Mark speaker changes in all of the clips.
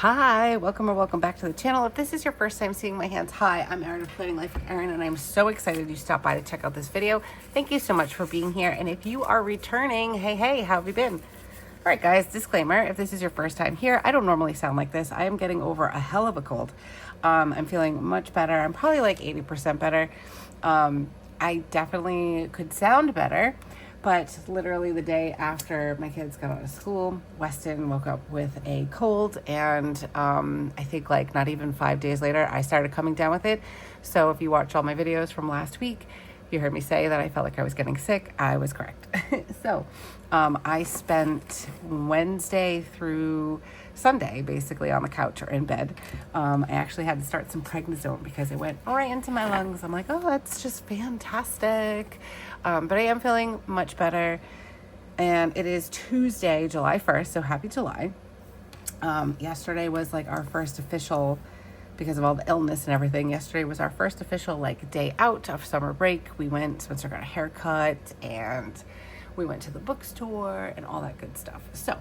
Speaker 1: Hi, welcome or welcome back to the channel. If this is your first time seeing my hands, hi, I'm Erin of Planning Life with Erin, and I'm so excited you stopped by to check out this video. Thank you so much for being here. And if you are returning, hey, how have you been? All right, guys, disclaimer, if this is your first time here, I don't normally sound like this. I am getting over a hell of a cold. I'm feeling much better. I'm probably like 80% better. I definitely could sound better. But literally the day after my kids got out of school, Weston woke up with a cold, and I think like not even 5 days later, I started coming down with it. So if you watch all my videos from last week, you heard me say that I felt like I was getting sick. I was correct. So I spent Wednesday through Sunday basically on the couch or in bed. I actually had to start some prednisone because it went right into my lungs. I'm like, oh, that's just fantastic. But I am feeling much better. And it is Tuesday, July 1st. So happy July. Yesterday was like our first official, because of all the illness and everything, yesterday was our first official like day out of summer break. We went, Spencer got a haircut, and we went to the bookstore and all that good stuff. So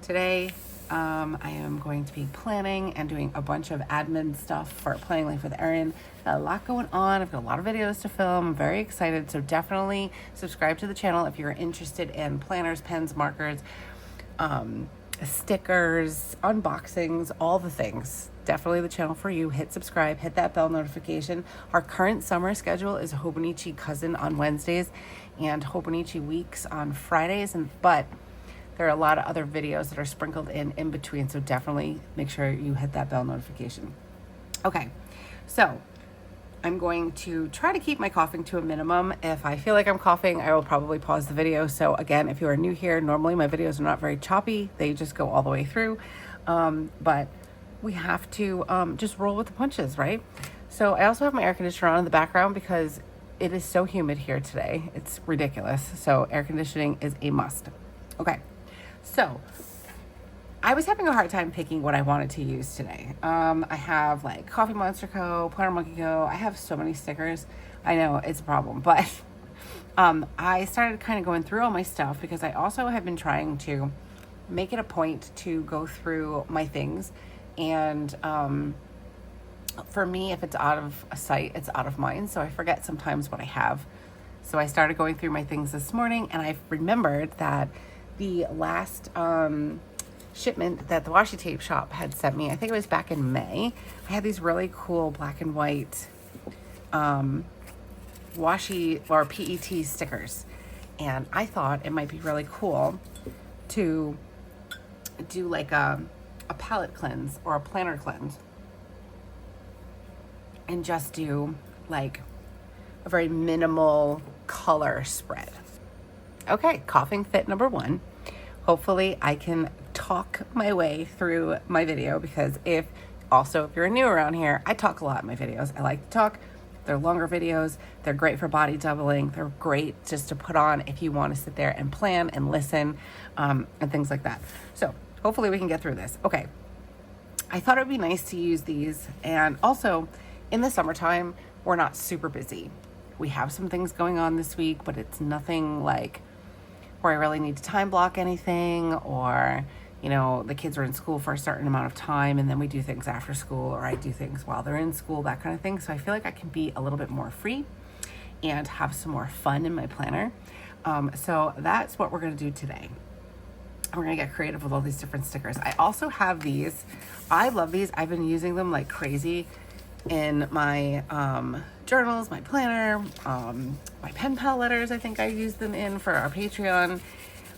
Speaker 1: today I am going to be planning and doing a bunch of admin stuff for Planning Life with Erin. A lot going on. I've got a lot of videos to film. I'm very excited. So definitely subscribe to the channel if you're interested in planners, pens, markers, stickers, unboxings, all the things. Definitely the channel for you. Hit subscribe, hit that bell notification. Our current summer schedule is Hobonichi Cousin on Wednesdays and Hobonichi Weeks on Fridays, but there are a lot of other videos that are sprinkled in between, so definitely make sure you hit that bell notification. Okay, so I'm going to try to keep my coughing to a minimum. If I feel like I'm coughing, I will probably pause the video. So again, if you are new here, normally my videos are not very choppy. They just go all the way through. But we have to just roll with the punches, right? So I also have my air conditioner on in the background because it is so humid here today. It's ridiculous. So air conditioning is a must. Okay. So I was having a hard time picking what I wanted to use today. I have like Coffee Monster Co., Planner Monkey Co. I have so many stickers. I know it's a problem, but I started kind of going through all my stuff because I also have been trying to make it a point to go through my things. And for me, if it's out of sight, it's out of mind. So I forget sometimes what I have. So I started going through my things this morning, and I remembered that the last shipment that the Washi Tape Shop had sent me, I think it was back in May, I had these really cool black and white washi or PET stickers, and I thought it might be really cool to do like a palette cleanse or a planner cleanse and just do like a very minimal color spread. Okay, coughing fit number one. Hopefully I can talk my way through my video, because if you're new around here, I talk a lot in my videos. I like to talk. They're longer videos. They're great for body doubling. They're great just to put on if you want to sit there and plan and listen and things like that. So hopefully we can get through this. Okay, I thought it would be nice to use these. And also in the summertime, we're not super busy. We have some things going on this week, but it's nothing like where I really need to time block anything, or, you know, the kids are in school for a certain amount of time and then we do things after school, or I do things while they're in school, that kind of thing. So I feel like I can be a little bit more free and have some more fun in my planner. So that's what we're going to do today. We're going to get creative with all these different stickers. I also have these. I love these. I've been using them like crazy in my journals, my planner, my pen pal letters. I think I use them in for our Patreon.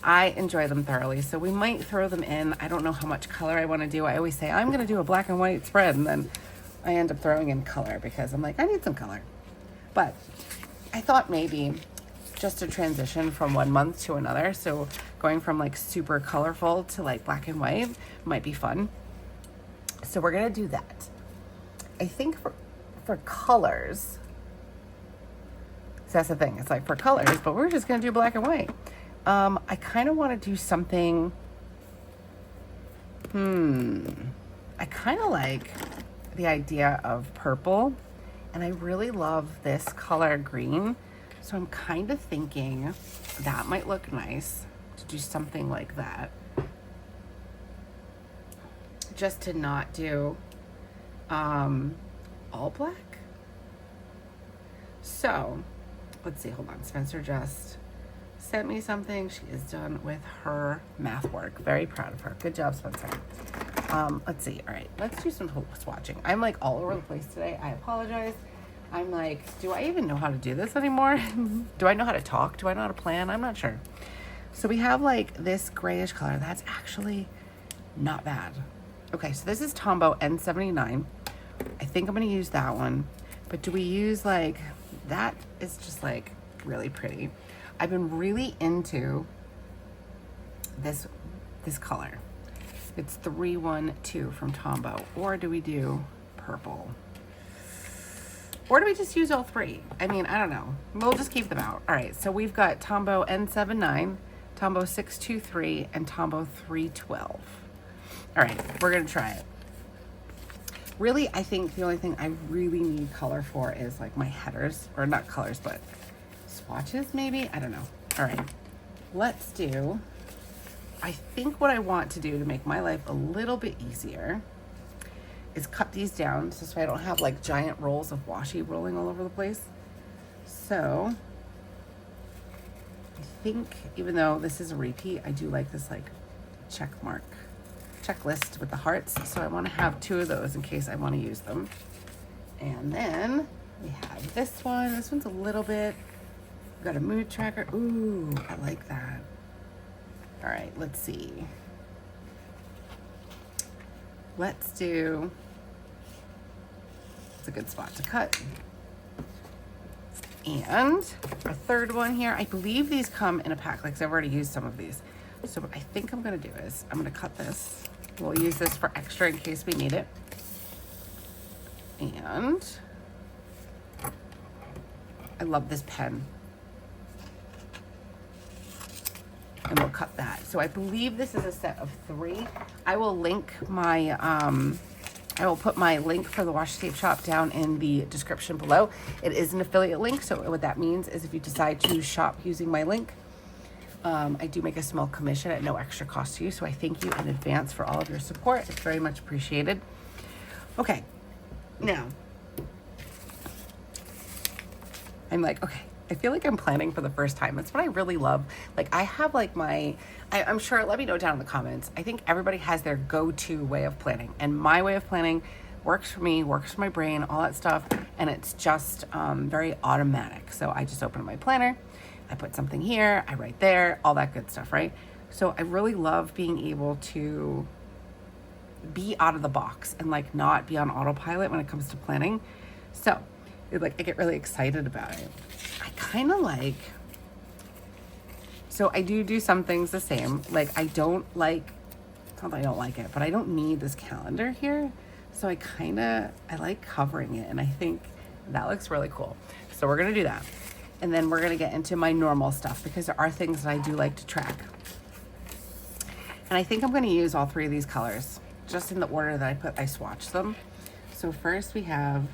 Speaker 1: I enjoy them thoroughly, so we might throw them in. I don't know how much color I want to do. I always say I'm going to do a black and white spread, and then I end up throwing in color because I'm like, I need some color. But I thought maybe just to transition from one month to another, so going from like super colorful to like black and white might be fun. So we're going to do that. I think for colors, so that's the thing. It's like for colors, but we're just going to do black and white. I kind of want to do something. I kind of like the idea of purple, and I really love this color green. So I'm kind of thinking that might look nice to do something like that. just to not do all black. So let's see, hold on. Spencer just sent me something. She is done with her math work. Very proud of her. Good job, Spencer. Let's see. All right, let's do some swatching. I'm like all over the place today. I apologize. I'm like, do I even know how to do this anymore? Do I know how to talk? Do I know how to plan? I'm not sure. So we have like this grayish color. That's actually not bad. Okay, so this is Tombow N79. I think I'm gonna use that one. But do we use like, that is just like really pretty. I've been really into this color. It's 312 from Tombow. Or do we do purple? Or do we just use all three? I mean, I don't know. We'll just keep them out. All right, so we've got Tombow N79, Tombow 623, and Tombow 312. All right, we're gonna try it. Really, I think the only thing I really need color for is like my headers, or not colors, but swatches maybe? I don't know. All right, let's do, I think what I want to do to make my life a little bit easier is cut these down so I don't have like giant rolls of washi rolling all over the place. So I think even though this is a repeat, I do like this like checklist with the hearts. So I want to have 2 of those in case I want to use them. And then we have this one. This one's a little bit, we've got a mood tracker. Ooh, I like that. All right, let's see. Let's do, it's a good spot to cut. And our third one here, I believe these come in a pack, like 'cause I've already used some of these. So what I think I'm gonna do is I'm gonna cut this. We'll use this for extra in case we need it. And I love this pen. And we'll cut that. So I believe this is a set of 3. I will link my, I will put my link for the Washi Tape Shop down in the description below. It is an affiliate link, so what that means is if you decide to shop using my link, I do make a small commission at no extra cost to you, so I thank you in advance for all of your support. It's very much appreciated. Okay, now, I'm like, okay, I feel like I'm planning for the first time. That's what I really love. Like I have like I'm sure, let me know down in the comments. I think everybody has their go-to way of planning, and my way of planning works for me, works for my brain, all that stuff. And it's just very automatic. So I just open my planner, I put something here, I write there, all that good stuff, right? So I really love being able to be out of the box and like not be on autopilot when it comes to planning. So like I get really excited about it. I kind of like, so I do some things the same. Like I don't like, not that I don't like it, but I don't need this calendar here. So I like covering it, and I think that looks really cool. So we're gonna do that. And then we're gonna get into my normal stuff because there are things that I do like to track. And I think I'm gonna use all 3 of these colors just in the order that I swatched them. So first we have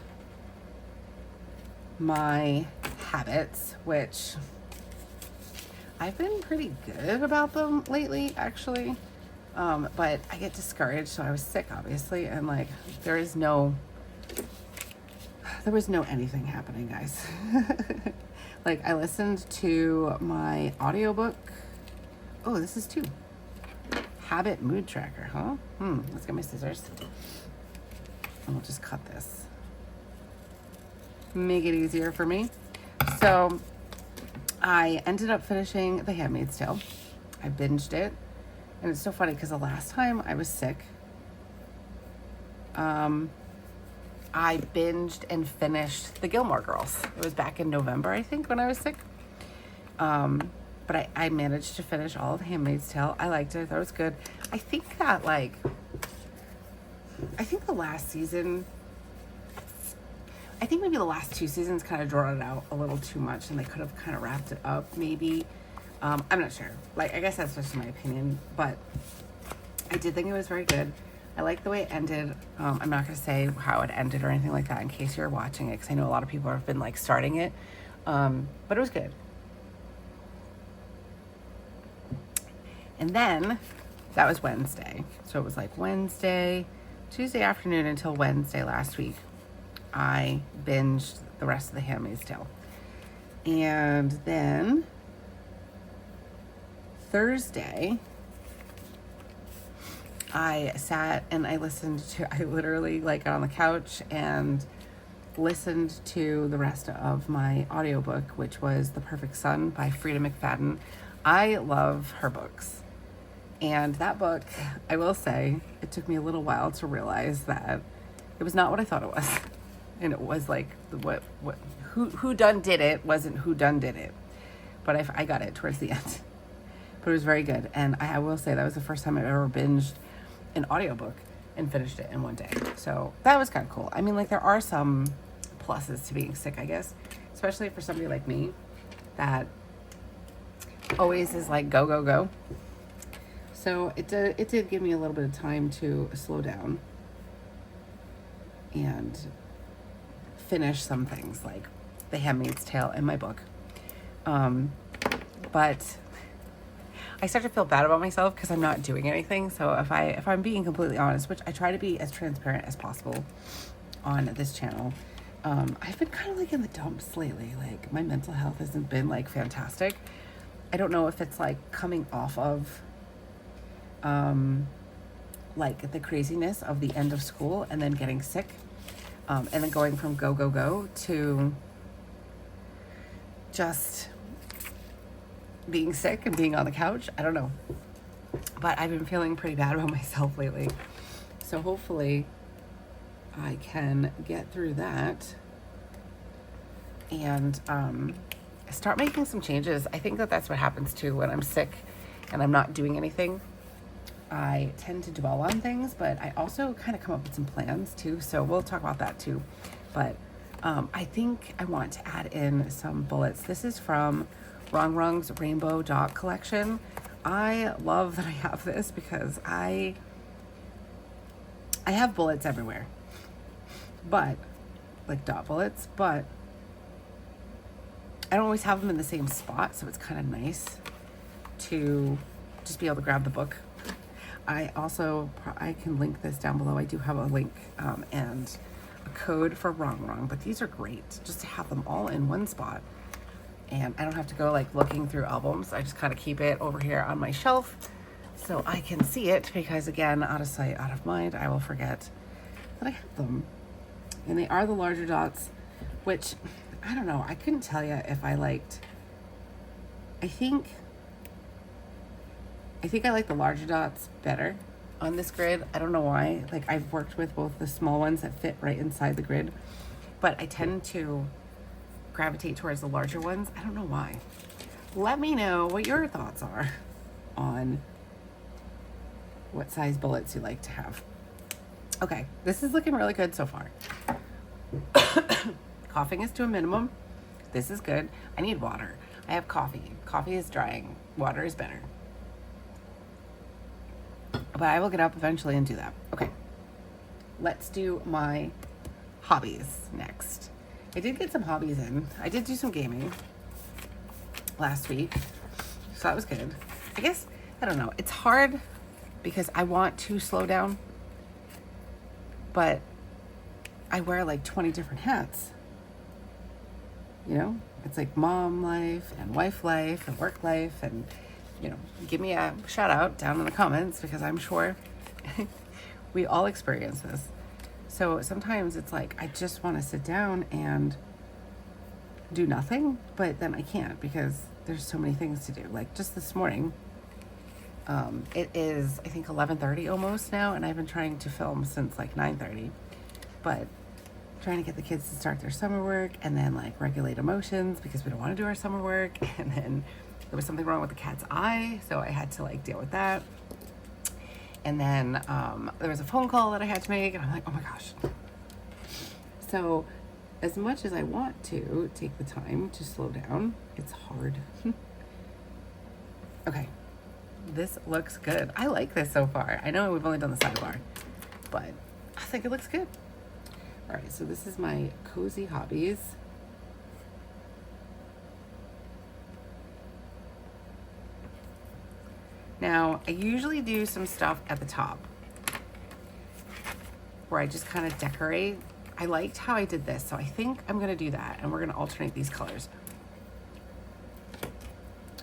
Speaker 1: my habits, which I've been pretty good about them lately, actually. But I get discouraged. So I was sick, obviously, and like there was no anything happening, guys. Like I listened to my audiobook. Oh, this is 2. Habit mood tracker, huh? Let's get my scissors. And we'll just cut this. Make it easier for me. So I ended up finishing The Handmaid's Tale. I binged it. And it's so funny because the last time I was sick, I binged and finished The Gilmore Girls. It was back in November, I think, when I was sick. But I managed to finish all of The Handmaid's Tale. I liked it. I thought it was good. I think that, like, the last season, I think maybe the last 2 seasons kind of drawn it out a little too much, and they could have kind of wrapped it up, maybe. I'm not sure. Like, I guess that's just my opinion, but I did think it was very good. I like the way it ended. I'm not going to say how it ended or anything like that in case you're watching it, because I know a lot of people have been like starting it, but it was good. And then that was Wednesday. So it was like Wednesday, Tuesday afternoon until Wednesday last week, I binged the rest of The Handmaid's Tale. And then Thursday, I sat and I literally like got on the couch and listened to the rest of my audiobook, which was The Perfect Son by Frida McFadden. I love her books. And that book, I will say, it took me a little while to realize that it was not what I thought it was. And it was like, who done did it wasn't who done did it. But I got it towards the end. But it was very good. And I will say that was the first time I've ever binged an audiobook and finished it in one day. So that was kind of cool. I mean, like, there are some pluses to being sick, I guess, especially for somebody like me that always is like go, go, go. So it did give me a little bit of time to slow down and finish some things like The Handmaid's Tale in my book. But I start to feel bad about myself because I'm not doing anything. So if I'm being completely honest, which I try to be as transparent as possible on this channel, I've been kind of like in the dumps lately. Like, my mental health hasn't been like fantastic. I don't know if it's like coming off of like the craziness of the end of school and then getting sick, and then going from go, go, go to just being sick and being on the couch. I don't know. But I've been feeling pretty bad about myself lately. So hopefully I can get through that and start making some changes. I think that that's what happens too when I'm sick and I'm not doing anything. I tend to dwell on things, but I also kind of come up with some plans too. So we'll talk about that too. But I think I want to add in some bullets. This is from RongRong's Rainbow Dot Collection. I love that I have this because I have bullets everywhere, but like dot bullets, but I don't always have them in the same spot. So it's kind of nice to just be able to grab the book. I can link this down below. I do have a link and a code for RongRong, but these are great just to have them all in one spot. And I don't have to go like looking through albums. I just kind of keep it over here on my shelf so I can see it, because again, out of sight, out of mind, I will forget that I have them. And they are the larger dots, which I don't know. I couldn't tell you if I liked, I think I like the larger dots better on this grid. I don't know why. Like, I've worked with both the small ones that fit right inside the grid, but I tend to gravitate towards the larger ones. I don't know why. Let me know what your thoughts are on what size bullets you like to have. Okay, this is looking really good so far. Coughing is to a minimum. This is good. I need water. I have coffee. Coffee is drying. Water is better. But I will get up eventually and do that. Okay, let's do my hobbies next. I did get some hobbies in. I did do some gaming last week, so that was good. I guess, I don't know. It's hard because I want to slow down, but I wear like 20 different hats. You know, it's like mom life and wife life and work life, and you know, give me a shout out down in the comments, because I'm sure we all experience this. So sometimes it's like, I just want to sit down and do nothing, but then I can't because there's so many things to do. Like just this morning, it is, I think 11:30 almost now, and I've been trying to film since like 9:30, but trying to get the kids to start their summer work and then like regulate emotions because we don't want to do our summer work. And then there was something wrong with the cat's eye, so I had to like deal with that. And then there was a phone call that I had to make, and I'm like, oh my gosh. So as much as I want to take the time to slow down, it's hard. Okay, this looks good. I like this so far. I know we've only done the sidebar, but I think it looks good. All right, so this is my cozy hobbies. Now, I usually do some stuff at the top. where I just kind of decorate. I liked how I did this, so I think I'm gonna do that, and we're gonna alternate these colors.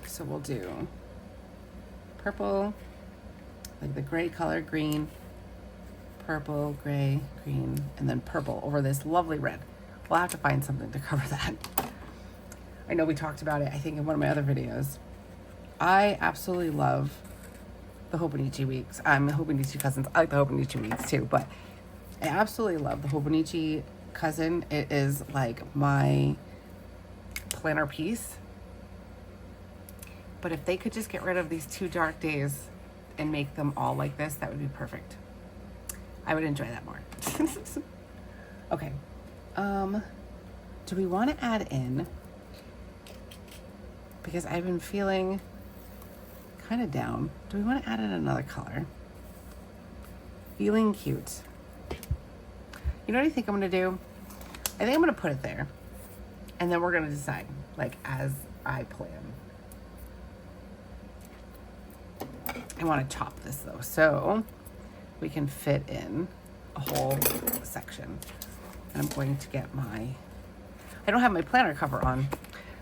Speaker 1: So we'll do purple, like the gray color, green, purple, gray, green, and then purple over this lovely red. We'll have to find something to cover that. I know we talked about it, I think, in one of my other videos. I absolutely love the Hobonichi weeks. I'm the Hobonichi Cousins. I like the Hobonichi weeks too, but I absolutely love the Hobonichi Cousin. It is like my planner piece. But if they could just get rid of these 2 dark days and make them all like this, that would be perfect. I would enjoy that more. Okay. Do we want to add in, because I've been feeling kind of down, do we want to add in another color? Feeling cute. You know what I think I'm going to do? I think I'm going to put it there, and then we're going to decide, like, as I plan. I want to chop this though, so we can fit in a whole section. And I'm going to get I don't have my planner cover on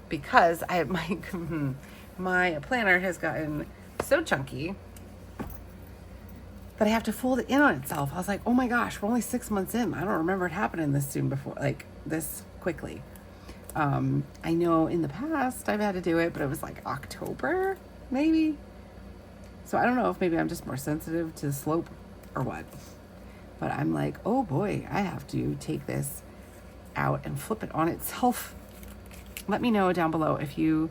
Speaker 1: because I have my planner has gotten so chunky that I have to fold it in on itself. I was like, oh my gosh, we're only 6 months in. I don't remember it happening this soon before, like this quickly. I know in the past I've had to do it, but it was like October, maybe. So I don't know if maybe I'm just more sensitive to the slope or what. But I'm like, oh boy, I have to take this out and flip it on itself. Let me know down below if you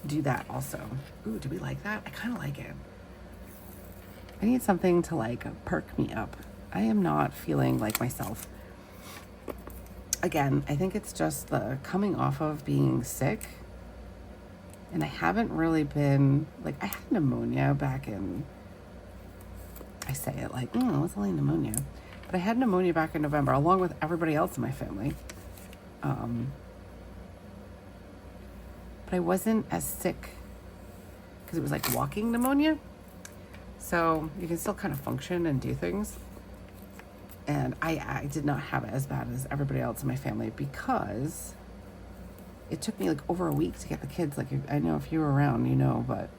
Speaker 1: do that also. Ooh, do we like that? I kind of like it. I need something to like perk me up. I am not feeling like myself. Again, I think it's just the coming off of being sick. And I haven't really been, like, I had pneumonia back in, I say it like, it was only pneumonia. But I had pneumonia back in November, along with everybody else in my family. But I wasn't as sick, because it was like walking pneumonia. So you can still kind of function and do things. And I did not have it as bad as everybody else in my family, because it took me like over a week to get the kids, like, I know if you were around, you know, but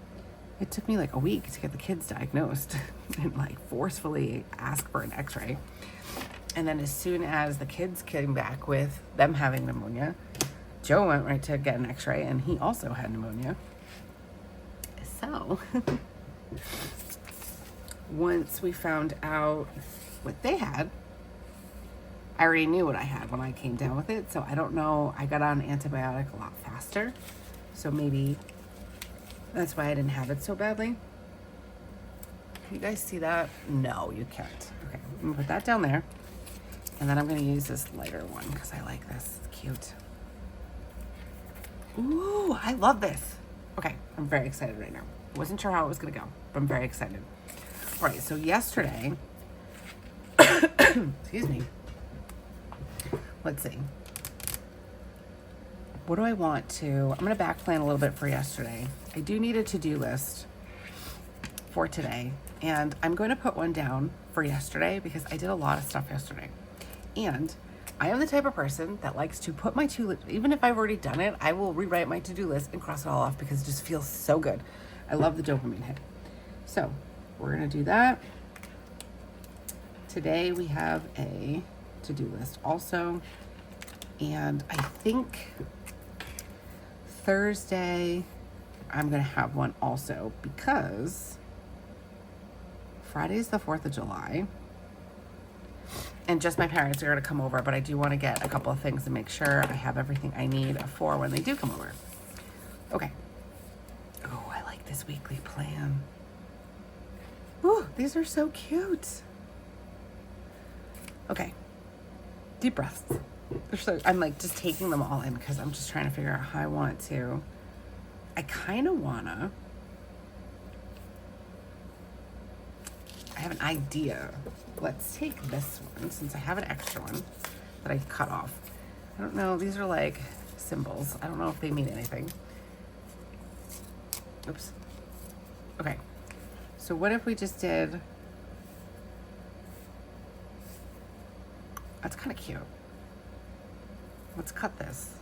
Speaker 1: it took me like a week to get the kids diagnosed and like forcefully ask for an x-ray. And then as soon as the kids came back with them having pneumonia, Joe went right to get an x-ray, and he also had pneumonia. So once we found out what they had, I already knew what I had when I came down with it, so I don't know. I got on antibiotic a lot faster, so maybe that's why I didn't have it so badly. Can you guys see that? No, you can't. Okay, I'm gonna put that down there, and then I'm gonna use this lighter one because I like this. It's cute. Ooh, I love this. Okay, I'm very excited right now. Wasn't sure how it was gonna go, but I'm very excited. All right, so yesterday, excuse me. Let's see. What do I want to... I'm going to back plan a little bit for yesterday. I do need a to-do list for today. And I'm going to put one down for yesterday because I did a lot of stuff yesterday. And I am the type of person that likes to put my to... Even if I've already done it, I will rewrite my to-do list and cross it all off because it just feels so good. I love the dopamine hit. So we're going to do that. Today we have a to-do list also, and I think Thursday I'm gonna have one also, because Friday is the 4th of July and just my parents are gonna come over, but I do want to get a couple of things to make sure I have everything I need for when they do come over. Okay. Oh, I like this weekly plan. Oh, these are so cute. Okay. Deep breaths. I'm like just taking them all in because I'm just trying to figure out how I want to. I kind of wanna. I have an idea. Let's take this one since I have an extra one that I cut off. I don't know. These are like symbols. I don't know if they mean anything. Oops. Okay. So what if we just did That's kind of cute. Let's cut this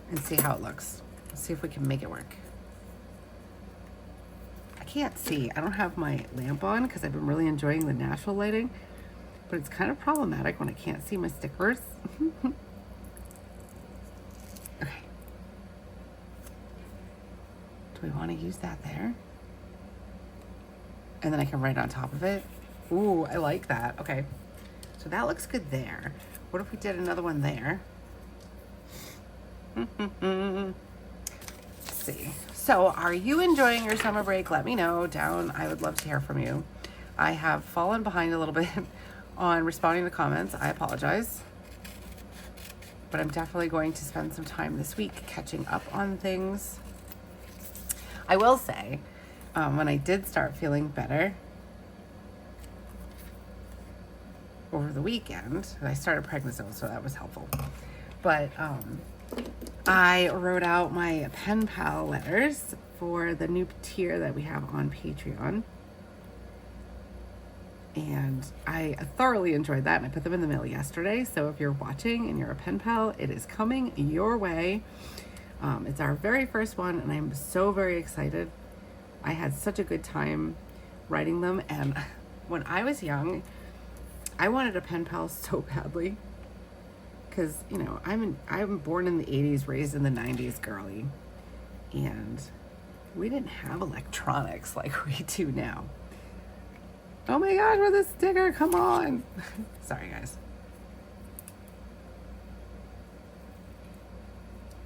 Speaker 1: and see how it looks. Let's see if we can make it work. I can't see. I don't have my lamp on because I've been really enjoying the natural lighting, but it's kind of problematic when I can't see my stickers. Okay. Do we want to use that there? And then I can write on top of it. Ooh, I like that. Okay. So that looks good there. What if we did another one there? Let's see. So are you enjoying your summer break? Let me know down. I would love to hear from you. I have fallen behind a little bit on responding to comments. I apologize. But I'm definitely going to spend some time this week catching up on things. I will say, when I did start feeling better over the weekend, I started prednisone, so that was helpful. But I wrote out my pen pal letters for the new tier that we have on Patreon. And I thoroughly enjoyed that, and I put them in the mail yesterday. So if you're watching and you're a pen pal, it is coming your way. It's our very first one, and I'm so very excited. I had such a good time writing them, and when I was young, I wanted a pen pal so badly. Because, you know, I'm born in the 80s, raised in the 90s girly. And we didn't have electronics like we do now. Oh my God, with a sticker, come on. Sorry, guys.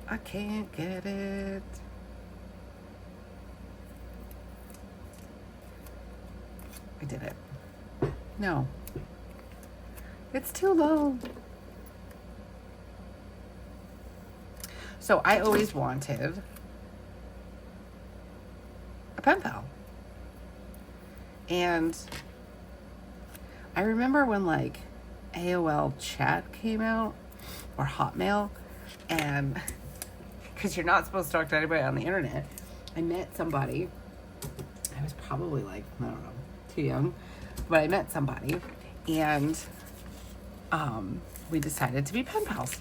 Speaker 1: I can't get it. I did it. No. It's too low. So I always wanted a pen pal. And I remember when like AOL chat came out or Hotmail, and because you're not supposed to talk to anybody on the internet, I met somebody. I was probably like, I don't know, too young, but I met somebody, and we decided to be pen pals.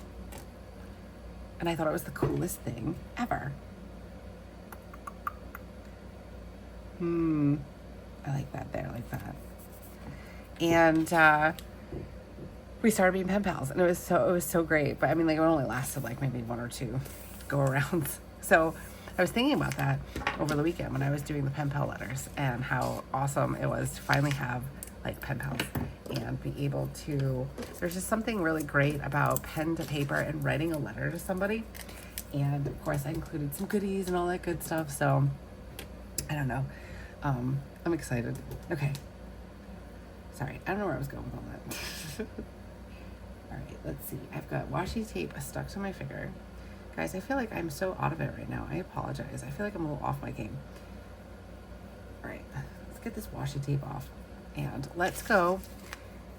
Speaker 1: And I thought it was the coolest thing ever. I like that there, like that. And we started being pen pals, and it was so great. But I mean, like, it only lasted like maybe one or two go arounds. So I was thinking about that over the weekend when I was doing the pen pal letters, and how awesome it was to finally have like pen pals and be able to, there's just something really great about pen to paper and writing a letter to somebody. And of course I included some goodies and all that good stuff. So I don't know. I'm excited. Okay. Sorry, I don't know where I was going with all that. All right, let's see. I've got washi tape stuck to my finger. Guys, I feel like I'm so out of it right now. I apologize. I feel like I'm a little off my game. All right, let's get this washi tape off. And let's go.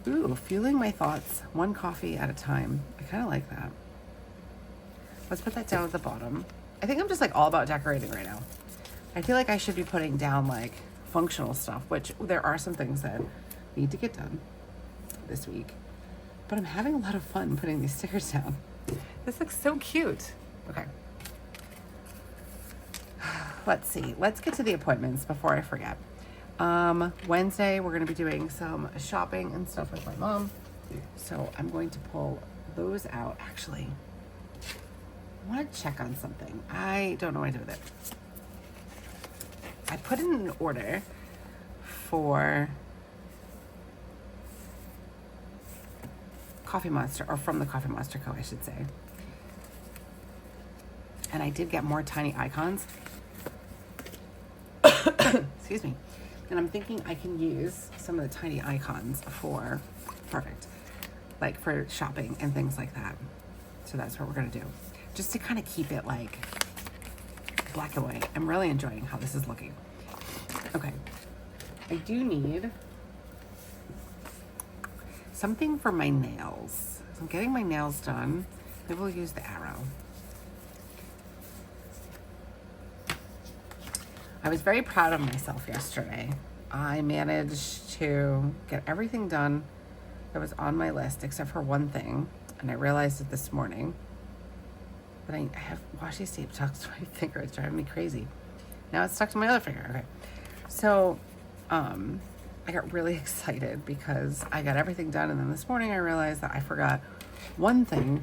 Speaker 1: Ooh, fueling my thoughts one coffee at a time. I kind of like that. Let's put that down at the bottom. I think I'm just like all about decorating right now. I feel like I should be putting down like functional stuff, which there are some things that need to get done this week. But I'm having a lot of fun putting these stickers down. This looks so cute. Okay. Let's see. Let's get to the appointments before I forget. Wednesday, we're going to be doing some shopping and stuff with my mom. So I'm going to pull those out. Actually, I want to check on something. I don't know what to do with it. I put in an order for Coffee Monster, or from the Coffee Monster Co., I should say. And I did get more tiny icons. Excuse me. And I'm thinking I can use some of the tiny icons for, perfect, like for shopping and things like that. So that's what we're going to do. Just to kind of keep it like black and white. I'm really enjoying how this is looking. Okay. I do need something for my nails. So I'm getting my nails done. Maybe we'll use the arrow. I was very proud of myself yesterday. I managed to get everything done that was on my list, except for one thing, and I realized it this morning. But I have washi tape stuck to my finger. It's driving me crazy. Now it's stuck to my other finger. Okay. So, I got really excited because I got everything done, and then this morning I realized that I forgot one thing,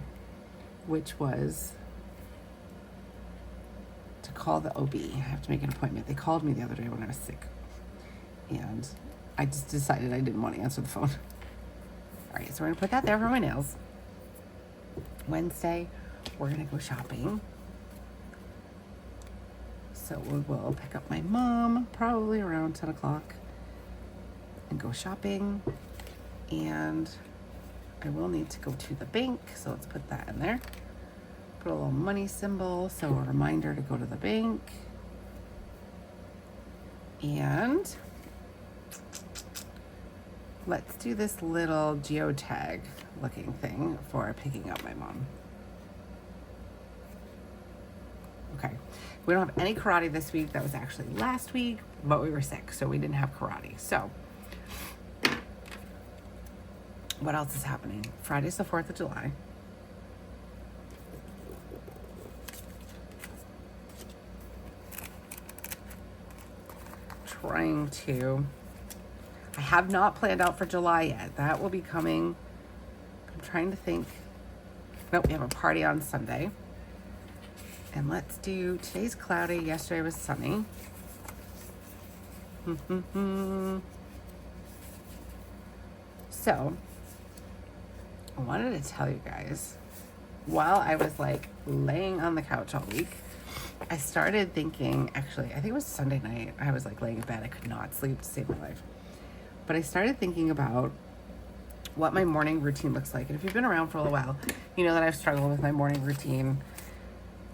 Speaker 1: which was to call the OB. I have to make an appointment. They called me the other day when I was sick, and I just decided I didn't want to answer the phone. All right, so we're gonna put that there for my nails. Wednesday, we're gonna go shopping. So we will pick up my mom probably around 10 o'clock and go shopping. And I will need to go to the bank, so let's put that in there. Put a little money symbol, so a reminder to go to the bank. And let's do this little geotag looking thing for picking up my mom. Okay, we don't have any karate this week. That was actually last week, but we were sick, so we didn't have karate. So what else is happening? Friday's the 4th of July. I have not planned out for July yet. That will be coming. I'm trying to think. Nope, we have a party on Sunday. And let's do, today's cloudy, yesterday was sunny. So, I wanted to tell you guys, while I was like laying on the couch all week, I started thinking, actually, I think it was Sunday night, I was like laying in bed, I could not sleep to save my life. But I started thinking about what my morning routine looks like. And if you've been around for a little while, you know that I've struggled with my morning routine.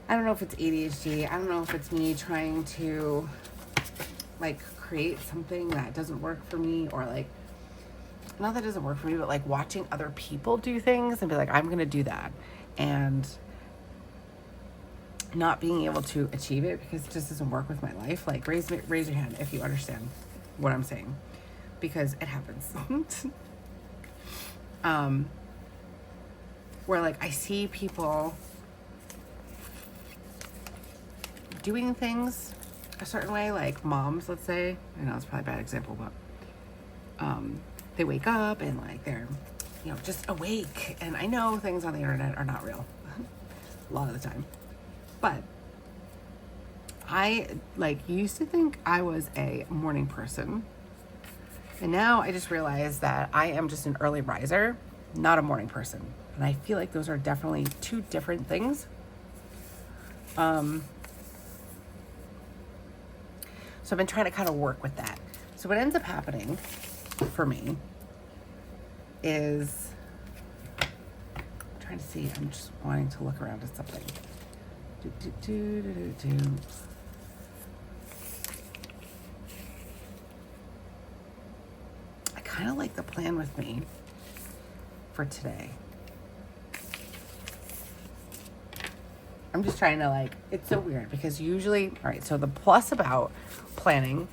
Speaker 1: I don't know if it's ADHD. I don't know if it's me trying to like create something that doesn't work for me, or like, not that it doesn't work for me, but like watching other people do things and be like, I'm going to do that. And not being able to achieve it because it just doesn't work with my life. Like raise your hand if you understand what I'm saying, because it happens. Where like I see people doing things a certain way, like moms, let's say. I know it's probably a bad example, but they wake up and like they're, you know, just awake. And I know things on the internet are not real a lot of the time, but I like used to think I was a morning person, and now I just realized that I am just an early riser, not a morning person. And I feel like those are definitely two different things. So I've been trying to kind of work with that. So what ends up happening for me is, I'm trying to see, I'm just wanting to look around at something. I kind of like the plan with me for today. I'm just trying to like, it's so weird because usually, all right, so the plus about planning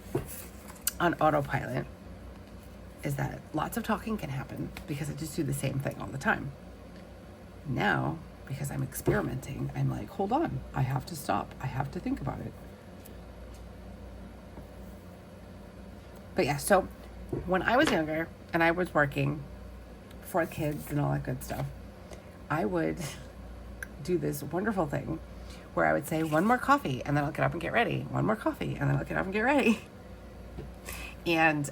Speaker 1: on autopilot is that lots of talking can happen because I just do the same thing all the time. Now, because I'm experimenting, I'm like, hold on, I have to stop. I have to think about it. But yeah, so when I was younger and I was working for kids and all that good stuff, I would do this wonderful thing where I would say one more coffee and then I'll get up and get ready. One more coffee and then I'll get up and get ready. And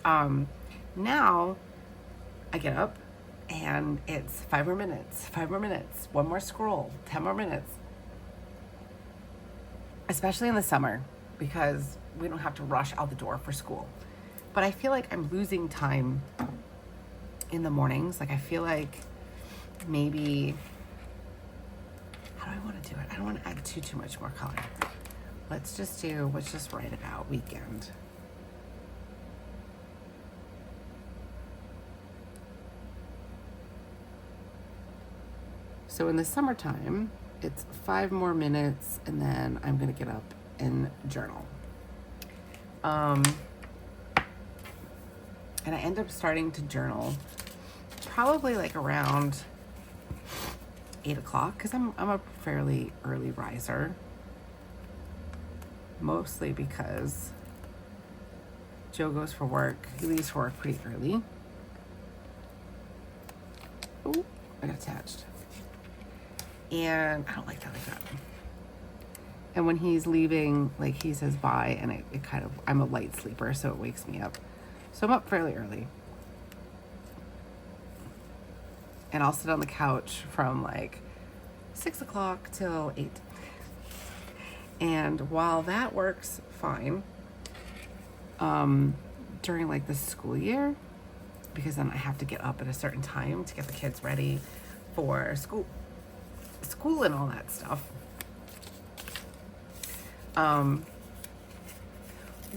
Speaker 1: now I get up and it's 5 more minutes, 5 more minutes, one more scroll, 10 more minutes. Especially in the summer because we don't have to rush out the door for school. But I feel like I'm losing time in the mornings. Like I feel like maybe, how do I want to do it? I don't want to add too much more color. Let's just write it out, weekend. So in the summertime, it's 5 more minutes and then I'm going to get up and journal. And I end up starting to journal probably like around 8 o'clock, because I'm a fairly early riser, mostly because Joe goes for work. He leaves for work pretty early. Oh, I got attached. And I don't like that like that. And when he's leaving, like, he says bye, and it kind of, I'm a light sleeper, so it wakes me up. So I'm up fairly early. And I'll sit on the couch from like 6 o'clock till 8. And while that works fine, during like the school year, because then I have to get up at a certain time to get the kids ready for school and all that stuff.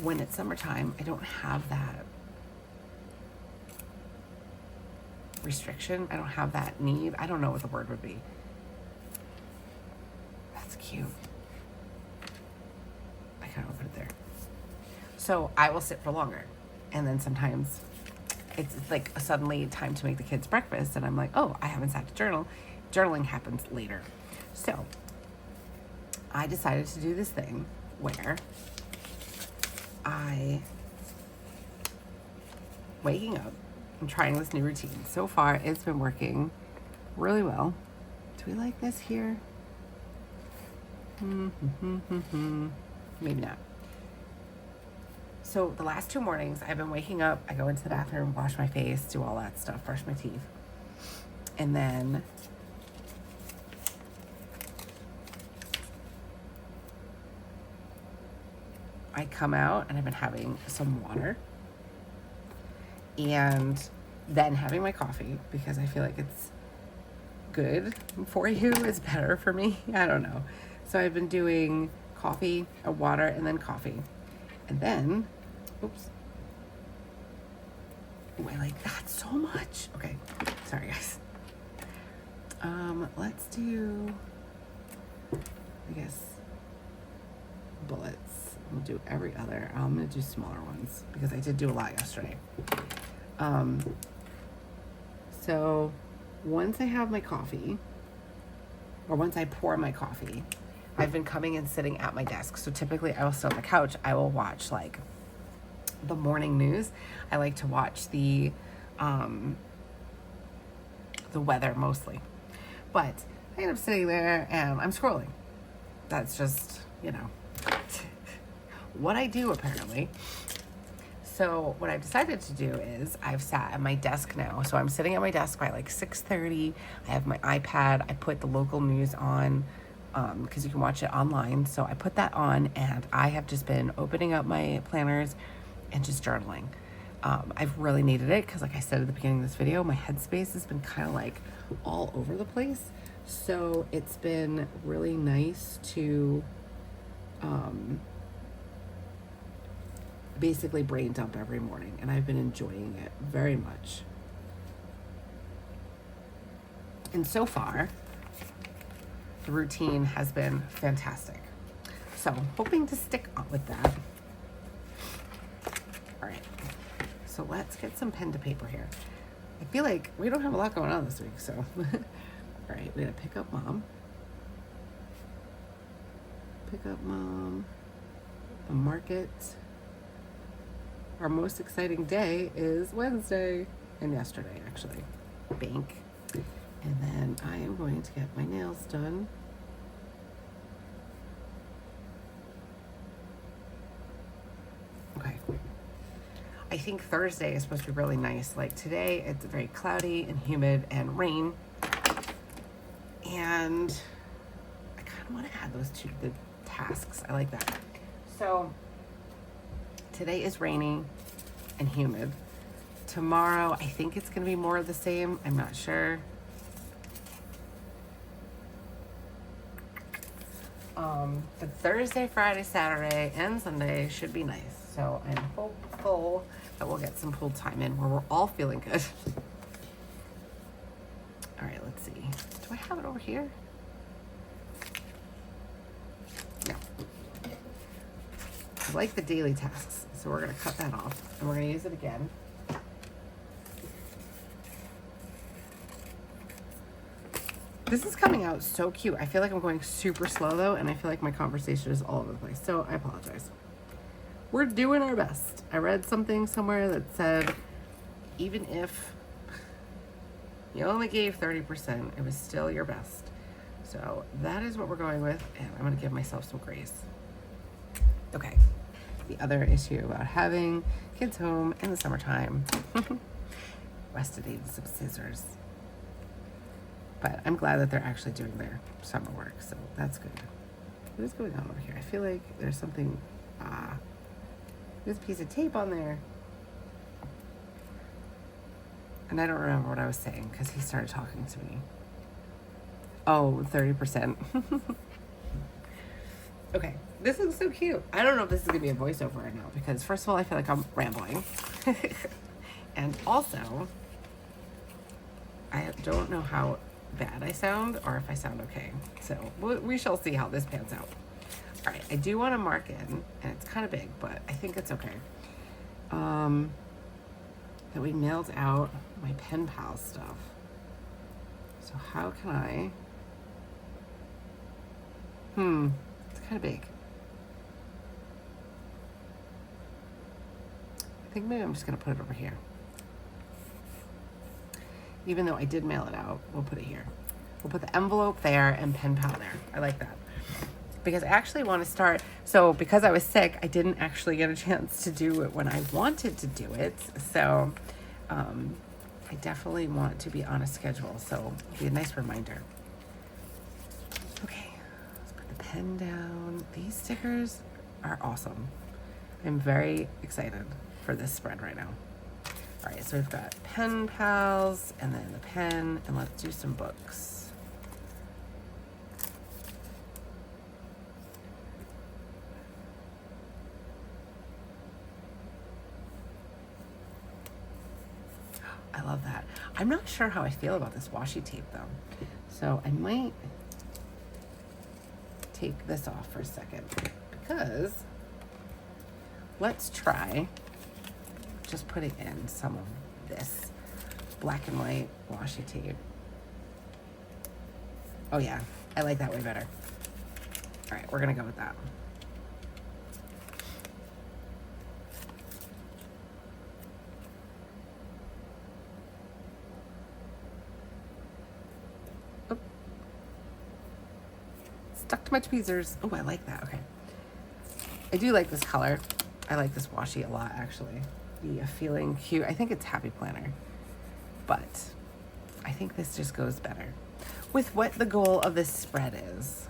Speaker 1: When it's summertime, I don't have that restriction. I don't have that need. I don't know what the word would be. That's cute. I kind of put it there. So I will sit for longer. And then sometimes it's like suddenly time to make the kids breakfast. And I'm like, oh, I haven't sat to journal. Journaling happens later. So I decided to do this thing where waking up and trying this new routine. So far, it's been working really well. Do we like this here? Maybe not. So the last 2 mornings, I've been waking up, I go into the bathroom, wash my face, do all that stuff, brush my teeth. And then I come out and I've been having some water and then having my coffee, because I feel like it's good for you. It's better for me. I don't know. So I've been doing coffee, water, and then coffee. And then, oops. Oh, I like that so much. Okay, sorry guys. Let's do, I guess, bullets. We'll do every other. I'm gonna do smaller ones because I did do a lot yesterday. So once I have my coffee, or once I pour my coffee, I've been coming and sitting at my desk. So typically I will sit on the couch. I will watch like the morning news. I like to watch the weather mostly. But I end up sitting there and I'm scrolling. That's just, you know, what I do apparently. So what I've decided to do is I've sat at my desk now. So I'm sitting at my desk by like 6:30. I have my iPad. I put the local news on because you can watch it online. So I put that on and I have just been opening up my planners and just journaling. I've really needed it because, like I said at the beginning of this video, my headspace has been kind of like all over the place. So it's been really nice to basically brain dump every morning, and I've been enjoying it very much. And so far, the routine has been fantastic. So hoping to stick with that. All right, so let's get some pen to paper here. I feel like we don't have a lot going on this week, so. All right, we gotta pick up mom. Pick up mom. The market. Our most exciting day is Wednesday, and yesterday actually. Bank. And then I am going to get my nails done. Okay. I think Thursday is supposed to be really nice. Like today, it's very cloudy and humid and rain. And I kind of want to add those to the tasks. I like that. So today is rainy and humid. Tomorrow, I think it's going to be more of the same. I'm not sure. But Thursday, Friday, Saturday, and Sunday should be nice. So I'm hopeful that we'll get some pool time in where we're all feeling good. All right, let's see. Do I have it over here? No. I like the daily tasks, so we're gonna cut that off and we're gonna use it again. This is coming out so cute. I feel like I'm going super slow though, and I feel like my conversation is all over the place. So I apologize. We're doing our best. I read something somewhere that said, even if you only gave 30%, it was still your best. So that is what we're going with, and I'm gonna give myself some grace. Okay, the other issue about having kids home in the summertime. Weston needs some scissors. But I'm glad that they're actually doing their summer work, so that's good. What is going on over here? I feel like there's something, there's a piece of tape on there. And I don't remember what I was saying because he started talking to me. Oh, 30%. Okay, this looks so cute. I don't know if this is gonna be a voiceover or not because first of all, I feel like I'm rambling. And also, I don't know how bad I sound or if I sound okay. So we shall see how this pans out. All right, I do want to mark in, and it's kind of big, but I think it's okay. That we mailed out my pen pal stuff. So how can I? It's kind of big. I think maybe I'm just gonna put it over here. Even though I did mail it out, we'll put it here. We'll put the envelope there and pen pal there. I like that. Because I actually want to start, so because I was sick, I didn't actually get a chance to do it when I wanted to do it. So I definitely want to be on a schedule. So it'll be a nice reminder. Okay, let's put the pen down. These stickers are awesome. I'm very excited for this spread right now. All right, so we've got pen pals and then the pen, and let's do some books. I love that. I'm not sure how I feel about this washi tape though. So I might take this off for a second because let's try just putting in some of this black and white washi tape. Oh yeah, I like that way better. All right, we're gonna go with that. Oh. Stuck to my tweezers. Oh, I like that, okay. I do like this color. I like this washi a lot, actually. The feeling cute. I think it's Happy Planner, but I think this just goes better with what the goal of this spread is.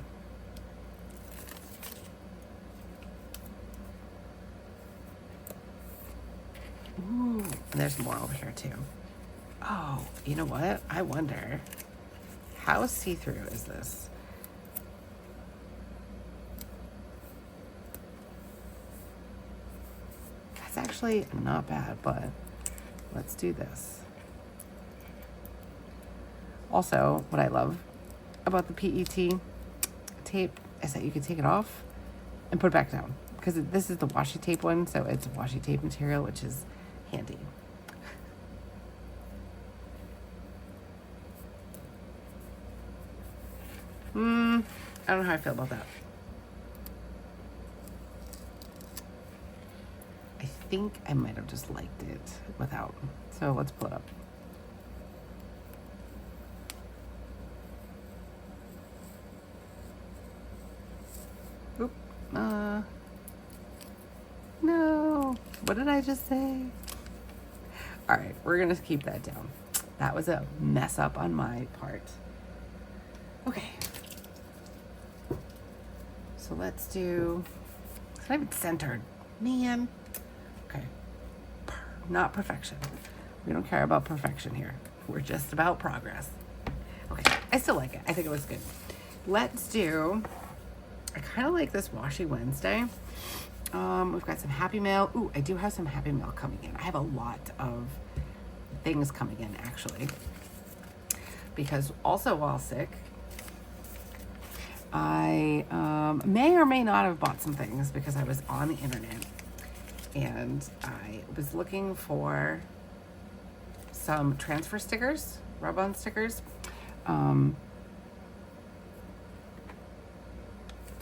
Speaker 1: Ooh, and there's more over here too. Oh, you know what? I wonder how see-through is this? Actually not bad, but let's do this. Also, what I love about the PET tape is that you can take it off and put it back down because this is the washi tape one, so it's washi tape material, which is handy. I don't know how I feel about that. I think I might have just liked it without. So let's pull it up. Oop. No. What did I just say? All right, we're gonna keep that down. That was a mess up on my part. Okay. So let's do, it's not even centered. Man. Okay, not perfection. We don't care about perfection here. We're just about progress. Okay, I still like it. I think it was good. Let's do, I kind of like this Washi Wednesday. We've got some Happy Mail. Ooh, I do have some Happy Mail coming in. I have a lot of things coming in actually. Because also while sick, I may or may not have bought some things because I was on the internet. And I was looking for some transfer stickers, rub-on stickers.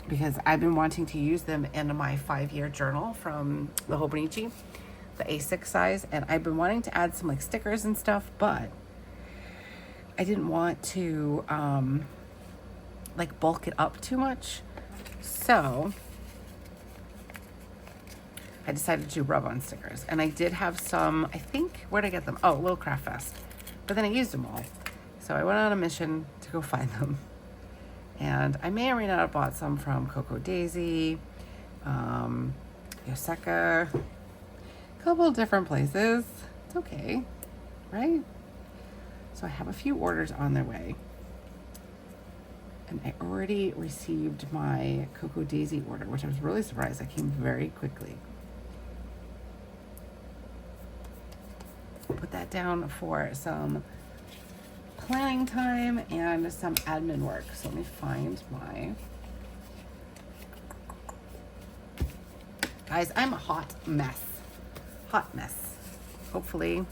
Speaker 1: because I've been wanting to use them in my 5-year journal from the Hobonichi, the A6 size, and I've been wanting to add some like stickers and stuff, but I didn't want to like bulk it up too much. So I decided to do rub-on stickers, and I did have some, I think, where'd I get them? Oh, Little Craft Fest, but then I used them all. So I went on a mission to go find them. And I may or may not have bought some from Coco Daisy, Yoseka, a couple of different places. It's okay, right? So I have a few orders on their way. And I already received my Coco Daisy order, which I was really surprised. It came very quickly. Put that down for some planning time and some admin work. So let me find my... Guys, I'm a hot mess. Hot mess. Hopefully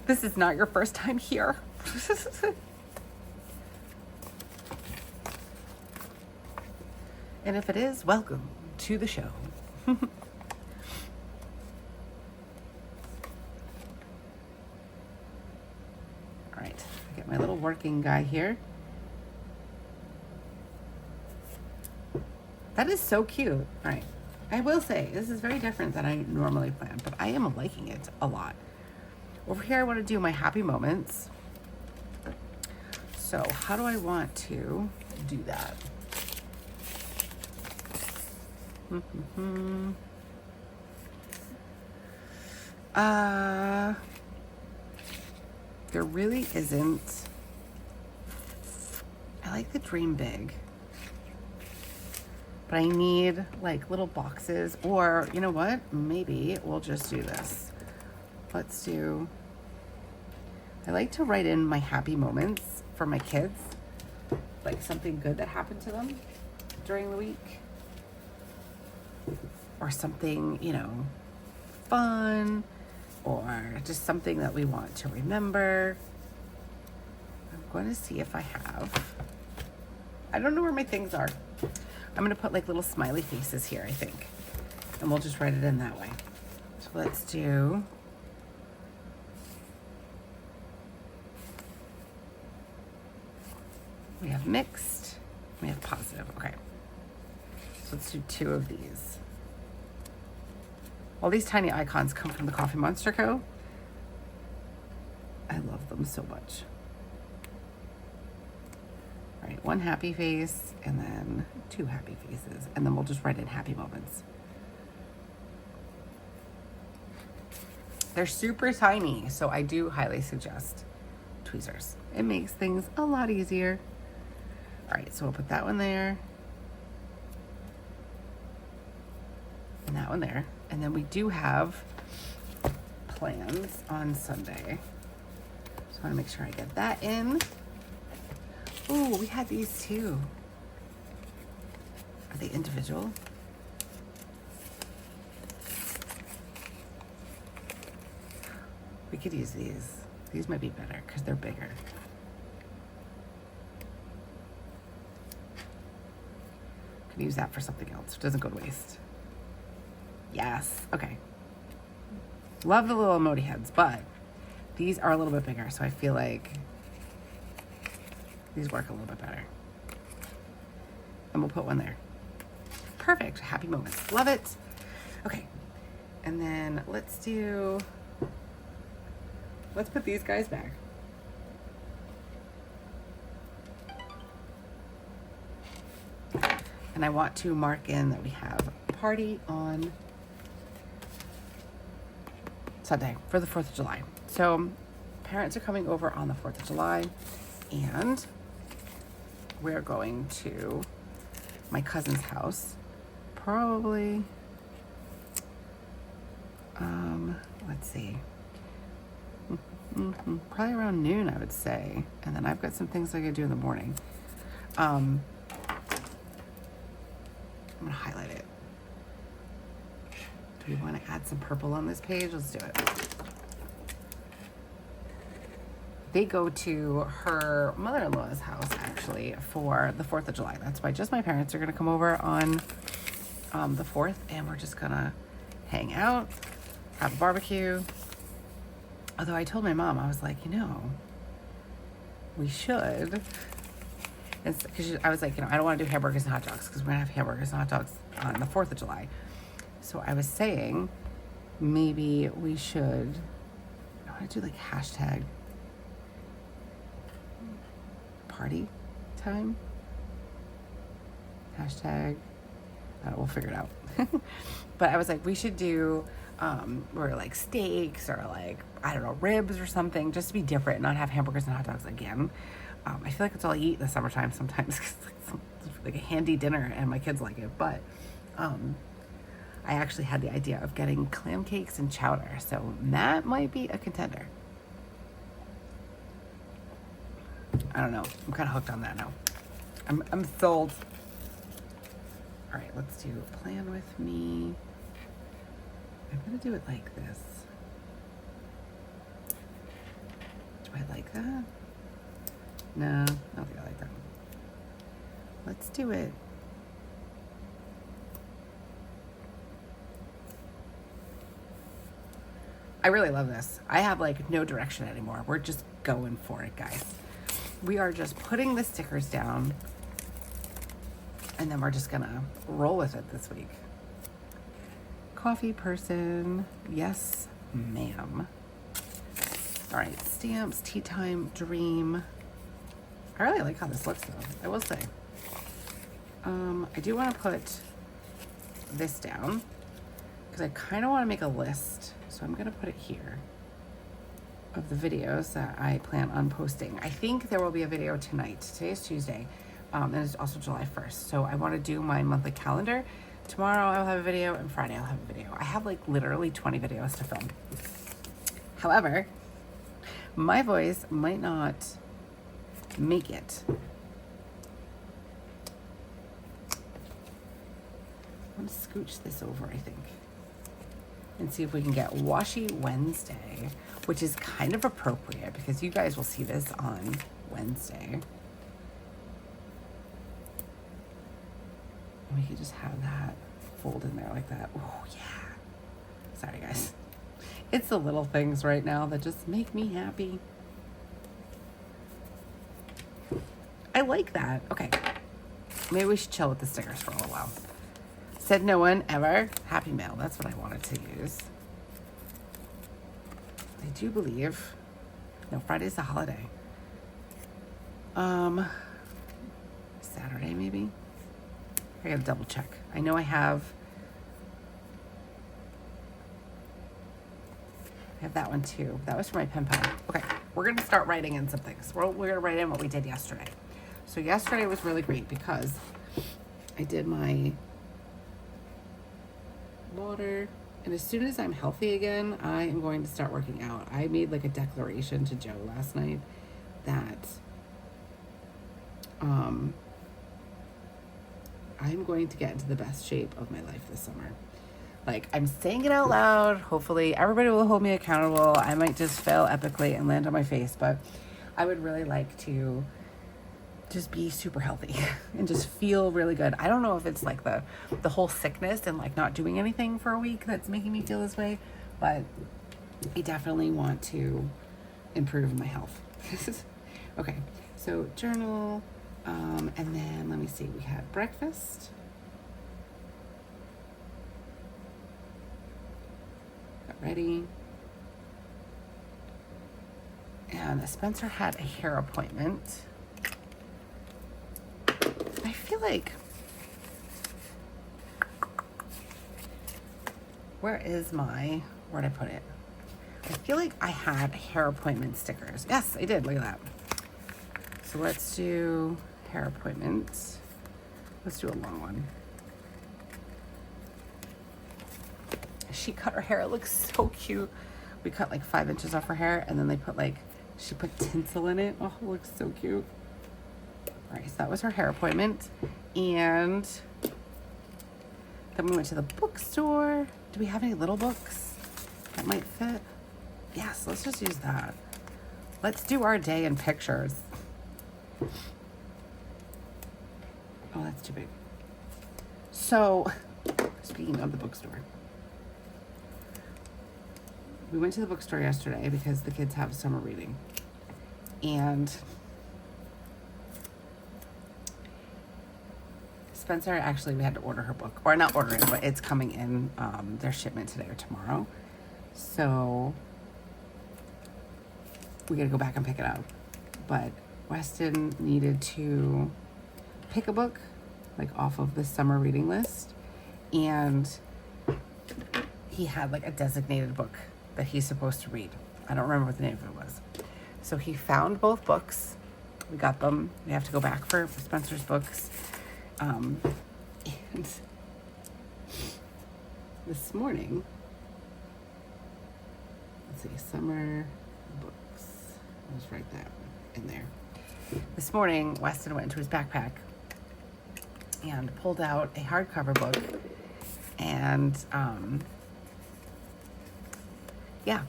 Speaker 1: this is not your first time here. And if it is, welcome to the show. All right, I get my little working guy here. That is so cute. All right, I will say this is very different than I normally plan, but I am liking it a lot. Over here, I want to do my happy moments. So how do I want to do that? There really isn't. I like the dream big, but I need like little boxes, or you know what? Maybe we'll just do this. Let's do, I like to write in my happy moments for my kids, like something good that happened to them during the week. Or something, you know, fun, or just something that we want to remember. I'm going to see if I have, I don't know where my things are. I'm going to put like little smiley faces here, I think. And we'll just write it in that way. So let's do, we have mixed, we have positive. Okay. So let's do 2 of these. All these tiny icons come from the Coffee Monster Co. I love them so much. All right, 1 happy face and then 2 happy faces. And then we'll just write in happy moments. They're super tiny, so I do highly suggest tweezers. It makes things a lot easier. All right, so we'll put that one there. And that one there. And then we do have plans on Sunday. So I want to make sure I get that in. Oh, we had these too. Are they individual? We could use these. These might be better because they're bigger. Could use that for something else. It doesn't go to waste. Yes, okay. Love the little emoji heads, but these are a little bit bigger, so I feel like these work a little bit better. And we'll put one there. Perfect, happy moments, love it. Okay, and then let's put these guys back. And I want to mark in that we have a party on Sunday for the 4th of July. So parents are coming over on the 4th of July, and we're going to my cousin's house. Probably, let's see, probably around noon, I would say. And then I've got some things I gotta do in the morning. I'm gonna highlight it. Do we want to add some purple on this page? Let's do it. they go to her mother-in-law's house actually for the 4th of July. That's why just my parents are gonna come over on the 4th, and we're just gonna hang out, have a barbecue. Although I told my mom, I was like, you know, we should. Because I was like, you know, I don't want to do hamburgers and hot dogs because we're gonna have hamburgers and hot dogs on the 4th of July. So I was saying maybe we should, I want to do like hashtag party time. Hashtag, I don't know, we'll figure it out. But I was like, we should do, or like steaks or like, I don't know, ribs or something, just to be different, not have hamburgers and hot dogs again. I feel like it's all I eat in the summertime sometimes, cause it's like a handy dinner and my kids like it. But I actually had the idea of getting clam cakes and chowder, so that might be a contender. I don't know. I'm kind of hooked on that now. I'm sold. All right, let's do plan with me. I'm gonna do it like this. Do I like that? No, I don't think I like that. Let's do it. I really love this. I have like no direction anymore. We're just going for it, guys. We are just putting the stickers down, and then we're just gonna roll with it this week. Coffee person, yes, ma'am. All right, stamps, tea time, dream. I really like how this looks though, I will say. I do want to put this down because I kind of want to make a list. So I'm going to put it here of the videos that I plan on posting. I think there will be a video tonight. Today is Tuesday, and it's also July 1st. So I want to do my monthly calendar. Tomorrow I'll have a video, and Friday I'll have a video. I have like literally 20 videos to film. However, my voice might not make it. I'm gonna scooch this over, I think, and see if we can get Washi Wednesday, which is kind of appropriate because you guys will see this on Wednesday. And we could just have that fold in there like that. Oh yeah. Sorry guys. It's the little things right now that just make me happy. I like that. Okay. Maybe we should chill with the stickers for a little while. Said no one ever. Happy Mail. That's what I wanted to use. I do believe. No, Friday's the holiday. Saturday maybe. I gotta double check. I know I have that one too. That was for my pen pal. Okay, we're gonna start writing in some things. We're gonna write in what we did yesterday. So yesterday was really great because I did my water, and as soon as I'm healthy again, I am going to start working out. I made like a declaration to Joe last night that I'm going to get into the best shape of my life this summer. Like, I'm saying it out loud. Hopefully everybody will hold me accountable. I might just fail epically and land on my face, but I would really like to just be super healthy and just feel really good. I don't know if it's like the whole sickness and like not doing anything for a week that's making me feel this way, but I definitely want to improve my health. Okay, so journal, and then let me see, we had breakfast. Got ready. And Spencer had a hair appointment. I feel like, where'd I put it? I feel like I had hair appointment stickers. Yes, I did. Look at that. So let's do hair appointments. Let's do a long one. She cut her hair. It looks so cute. We cut like 5 inches off her hair, and then they put like, she put tinsel in it. Oh, it looks so cute. All right, so that was her hair appointment. And then we went to the bookstore. Do we have any little books that might fit? Yes, let's just use that. Let's do our day in pictures. Oh, that's too big. So, speaking of the bookstore, we went to the bookstore yesterday because the kids have summer reading. And Spencer, actually, we had to order her book. Or not order it, but it's coming in their shipment today or tomorrow. So we got to go back and pick it up. But Weston needed to pick a book, like off of the summer reading list. And he had like a designated book that he's supposed to read. I don't remember what the name of it was. So he found both books. We got them. We have to go back for Spencer's books. And this morning, let's see, summer books. I'll just write that in there. This morning, Weston went into his backpack and pulled out a hardcover book. And yeah,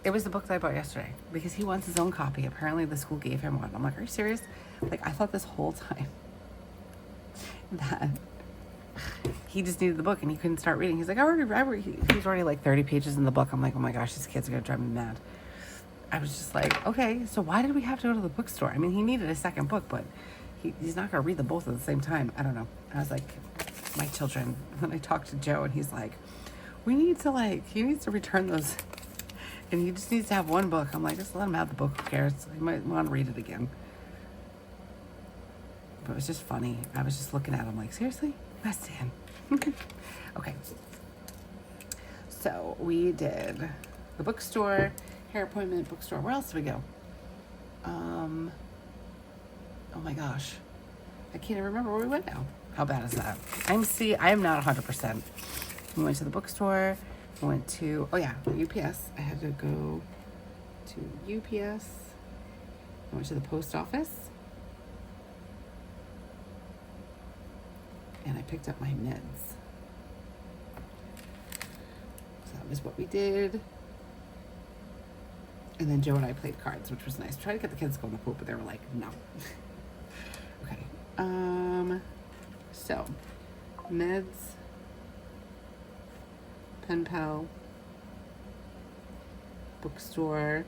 Speaker 1: it was the book that I bought yesterday because he wants his own copy. Apparently the school gave him one. I'm like, are you serious? Like, I thought this whole time that he just needed the book and he couldn't start reading. He's like, he was already like 30 pages in the book. I'm like, oh my gosh, these kids are gonna drive me mad. I was just like, okay, so why did we have to go to the bookstore? I mean, he needed a second book, but he's not gonna read them both at the same time. I don't know. I was like, my children, when I talked to Joe and he's like, he needs to return those and he just needs to have one book. I'm like, just let him have the book, who cares? He might want to read it again. But it was just funny. I was just looking at him like, seriously? Weston. Okay. So we did the bookstore, hair appointment, bookstore. Where else did we go? Oh my gosh. I can't even remember where we went now. How bad is that? I am not 100%. We went to the bookstore. We went to, UPS. I had to go to UPS. I went to the post office. And I picked up my meds. So that was what we did. And then Joe and I played cards, which was nice. Tried to get the kids to go in the pool, but they were like, no. Okay. So, meds, pen pal, bookstore.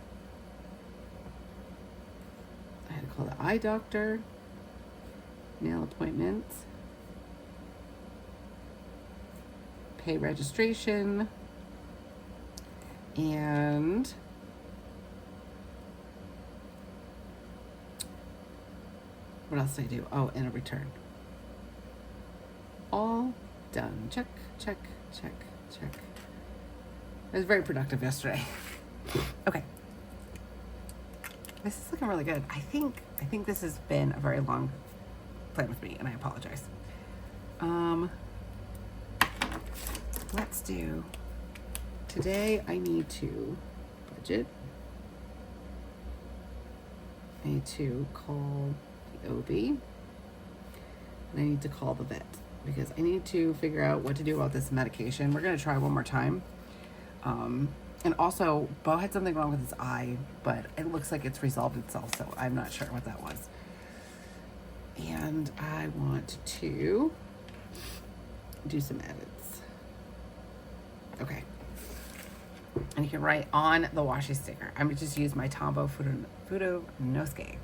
Speaker 1: I had to call the eye doctor, nail appointments, pay registration, and what else did I do? Oh, and a return. All done. Check, check, check, check. It was very productive yesterday. Okay. This is looking really good. I think this has been a very long plan with me, and I apologize. Let's do, today I need to budget. I need to call the OB. And I need to call the vet because I need to figure out what to do about this medication. We're going to try one more time. And also, Bo had something wrong with his eye, but it looks like it's resolved itself, so I'm not sure what that was. And I want to do some edits. Okay. And you can write on the washi sticker. I'm going to just use my Tombow Fudonosuke.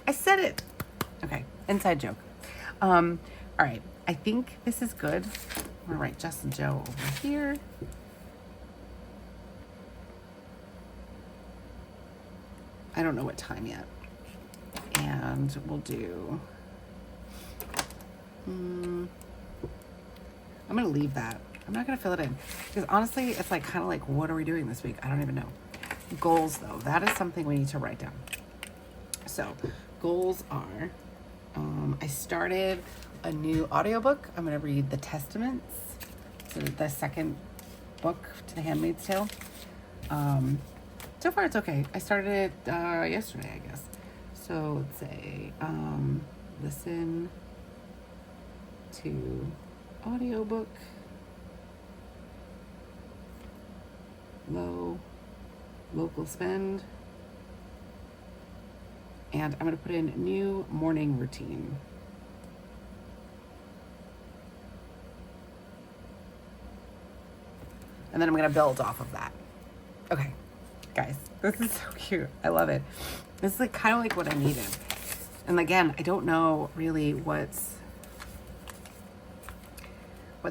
Speaker 1: I said it. Okay, inside joke. All right, I think this is good. I'm going to write Justin Joe over here. I don't know what time yet. And we'll do, I'm going to leave that. I'm not going to fill it in. Because honestly, it's like kind of like, what are we doing this week? I don't even know. Goals, though. That is something we need to write down. So, goals are, I started a new audiobook. I'm going to read The Testaments. So the second book to The Handmaid's Tale. So far, it's okay. I started it yesterday, I guess. So let's say, listen to audiobook, local spend, And I'm going to put in new morning routine. And then I'm going to build off of that. Okay, guys, this is so cute. I love it. This is like kind of like what I needed. And again, I don't know really what's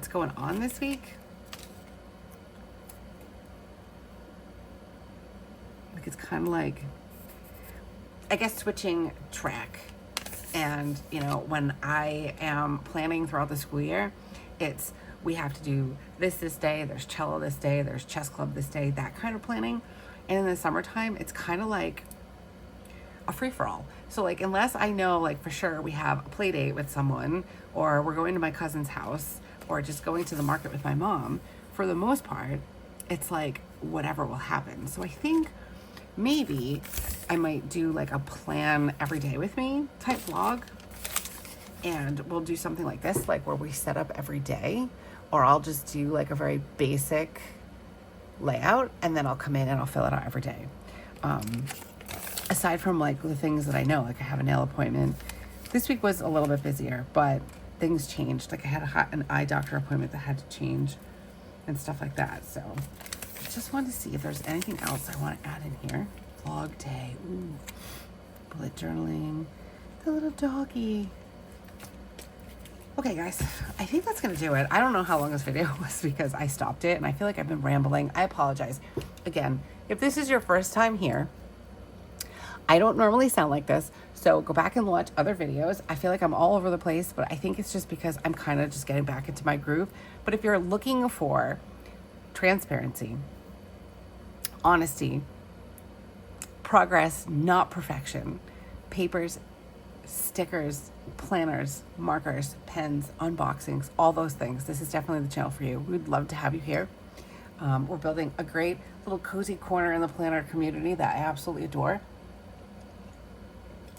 Speaker 1: going on this week. Like it's kind of like, I guess, switching track. And, you know, when I am planning throughout the school year, it's, we have to do this day, there's cello this day, there's chess club this day, that kind of planning. And in the summertime, it's kind of like a free-for-all. So like, unless I know like for sure we have a play date with someone, or we're going to my cousin's house, or just going to the market with my mom, for the most part, it's like whatever will happen. So I think maybe I might do like a plan every day with me type vlog, and we'll do something like this, like where we set up every day, or I'll just do like a very basic layout, and then I'll come in and I'll fill it out every day. Aside from like the things that I know, like I have a nail appointment. This week was a little bit busier, but things changed. Like I had an eye doctor appointment that had to change and stuff like that. So I just wanted to see if there's anything else I want to add in here. Vlog day, ooh, bullet journaling, the little doggy. Okay, guys, I think that's going to do it. I don't know how long this video was because I stopped it and I feel like I've been rambling. I apologize. Again, if this is your first time here, I don't normally sound like this, so go back and watch other videos. I feel like I'm all over the place, but I think it's just because I'm kind of just getting back into my groove. But if you're looking for transparency, honesty, progress, not perfection, papers, stickers, planners, markers, pens, unboxings, all those things, this is definitely the channel for you. We'd love to have you here. We're building a great little cozy corner in the planner community that I absolutely adore.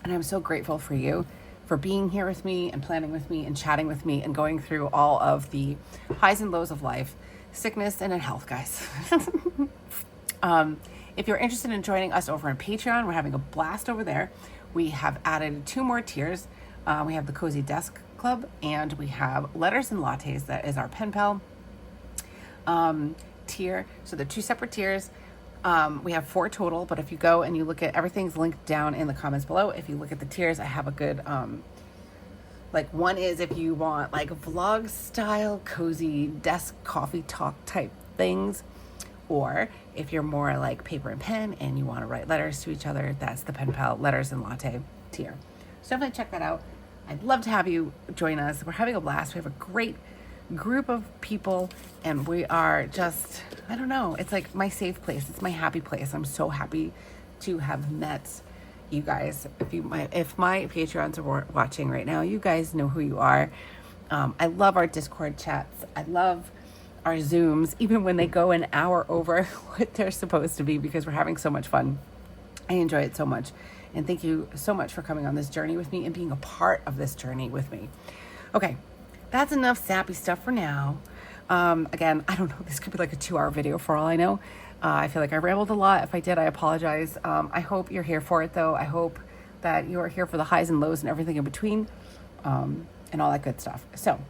Speaker 1: And I'm so grateful for you for being here with me and planning with me and chatting with me and going through all of the highs and lows of life, sickness and in health, guys. If you're interested in joining us over on Patreon, we're having a blast over there. We have added 2 more tiers. We have the Cozy Desk Club, and we have Letters and Lattes. That is our pen pal tier. So they're 2 separate tiers. We have 4 total, but if you go and you look at, everything's linked down in the comments below. If you look at the tiers, I have a good, like one is if you want like vlog style, cozy desk coffee talk type things, or if you're more like paper and pen and you want to write letters to each other, that's the pen pal Letters and Latte tier. So definitely check that out. I'd love to have you join us. We're having a blast. We have a great group of people, and we are just, I don't know, it's like my safe place. It's my happy place. I'm so happy to have met you guys. If my Patreons are watching right now, you guys know who you are. I love our Discord chats. I love our Zooms, even when they go an hour over what they're supposed to be, because we're having so much fun. I enjoy it so much. And thank you so much for coming on this journey with me and being a part of this journey with me. Okay, that's enough sappy stuff for now. Again, I don't know, this could be like a 2-hour video for all I know. I feel like I rambled a lot. If I did, I apologize. I hope you're here for it though. I hope that you're here for the highs and lows and everything in between, and all that good stuff. So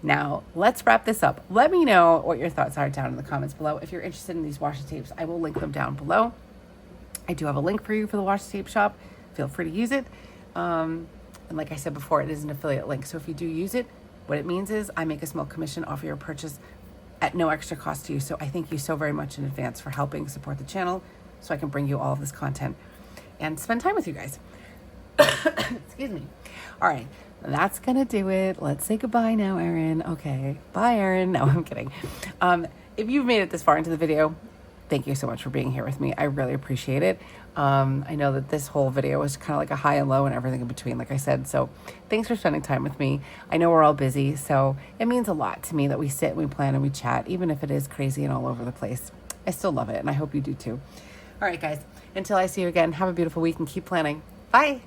Speaker 1: now let's wrap this up. Let me know what your thoughts are down in the comments below. If you're interested in these washi tapes, I will link them down below. I do have a link for you for the Washi Tape Shop. Feel free to use it. And like I said before, it is an affiliate link. So if you do use it, what it means is I make a small commission off of your purchase at no extra cost to you. So I thank you so very much in advance for helping support the channel so I can bring you all of this content and spend time with you guys. Excuse me. All right, that's gonna do it. Let's say goodbye now, Erin. Okay, bye, Erin. No, I'm kidding. If you've made it this far into the video, thank you so much for being here with me. I really appreciate it. I know that this whole video was kind of like a high and low and everything in between, like I said. So thanks for spending time with me. I know we're all busy, so it means a lot to me that we sit and we plan and we chat, even if it is crazy and all over the place. I still love it, and I hope you do too. All right, guys, until I see you again, have a beautiful week and keep planning. Bye.